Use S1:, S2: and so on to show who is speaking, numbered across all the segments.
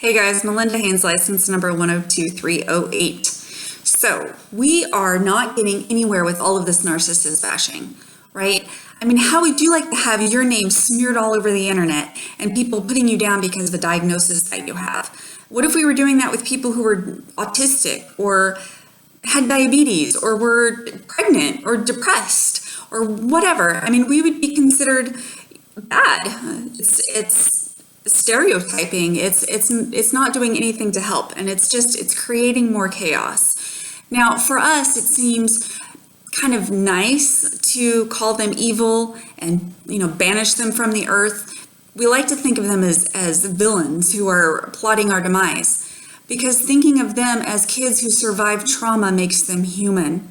S1: Hey guys, Melinda Haynes, license number 102308. So we are not getting anywhere with all of this narcissist bashing, right? I mean, how would you like to have your name smeared all over the internet and people putting you down because of a diagnosis that you have? What if we were doing that with people who were autistic or had diabetes or were pregnant or depressed or whatever? I mean, we would be considered bad. It's stereotyping. It's not doing anything to help, and it's creating more chaos. Now, for us, it seems kind of nice to call them evil and banish them from the earth. We like to think of them as villains who are plotting our demise, because thinking of them as kids who survived trauma makes them human.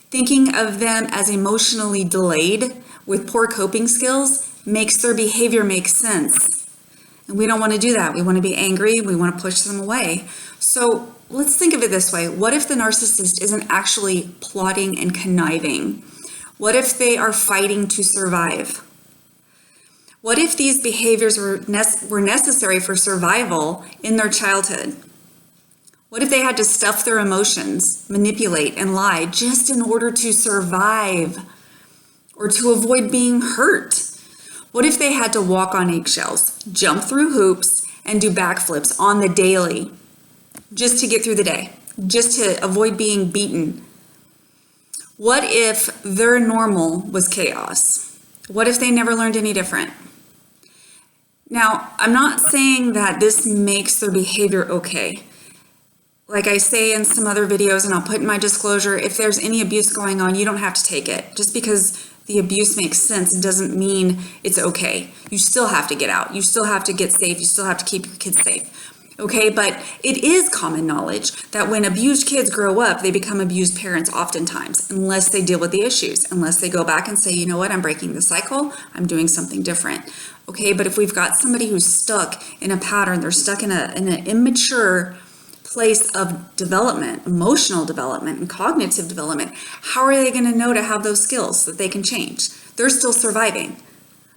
S1: Thinking of them as emotionally delayed with poor coping skills makes their behavior make sense. And we don't want to do that. We want to be angry. We want to push them away. So let's think of it this way. What if the narcissist isn't actually plotting and conniving? What if they are fighting to survive? What if these behaviors were necessary for survival in their childhood? What if they had to stuff their emotions, manipulate, and lie just in order to survive or to avoid being hurt? What if they had to walk on eggshells, jump through hoops, and do backflips on the daily just to get through the day, just to avoid being beaten? What if their normal was chaos? What if they never learned any different? Now, I'm not saying that this makes their behavior okay. Like I say in some other videos, and I'll put in my disclosure, if there's any abuse going on, you don't have to take it. Just because the abuse makes sense doesn't mean it's okay. You still have to get out. You still have to get safe. You still have to keep your kids safe. Okay, but it is common knowledge that when abused kids grow up, they become abused parents oftentimes, unless they deal with the issues, unless they go back and say, you know what, I'm breaking the cycle, I'm doing something different. Okay, but if we've got somebody who's stuck in a pattern, they're stuck in an immature place of development, emotional development and cognitive development, how are they going to know to have those skills that they can change? They're still surviving.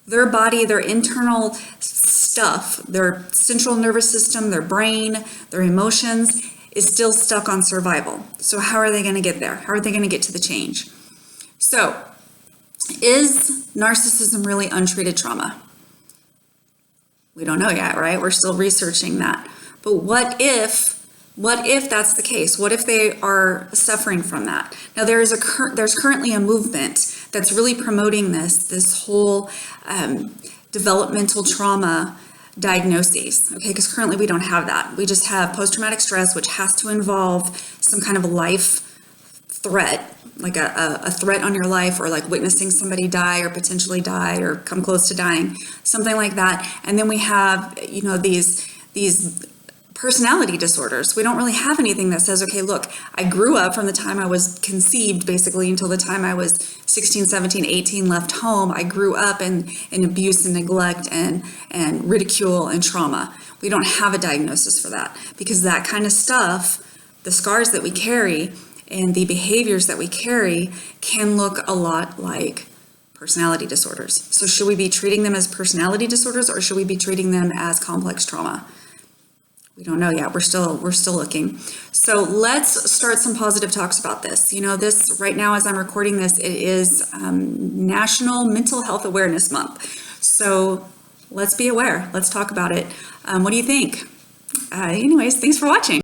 S1: Their body, their internal stuff, their central nervous system, their brain, their emotions is still stuck on survival. So how are they going to get there? How are they going to get to the change? So is narcissism really untreated trauma? We don't know yet, right? We're still researching that. But what if that's the case? What if they are suffering from that? Now, there's currently a movement that's really promoting this whole developmental trauma diagnoses, okay? Because currently we don't have that. We just have post-traumatic stress, which has to involve some kind of a life threat, like a threat on your life, or like witnessing somebody die or potentially die or come close to dying, something like that. And then we have, these personality disorders. We don't really have anything that says, okay, look, I grew up from the time I was conceived, basically until the time I was 16, 17, 18, left home. I grew up in abuse and neglect and ridicule and trauma. We don't have a diagnosis for that, because that kind of stuff, the scars that we carry and the behaviors that we carry, can look a lot like personality disorders. So should we be treating them as personality disorders, or should we be treating them as complex trauma? We don't know yet. We're still looking. So let's start some positive talks about this. This right now, as I'm recording this, it is National Mental Health Awareness Month. So let's be aware. Let's talk about it. What do you think? Anyways, thanks for watching.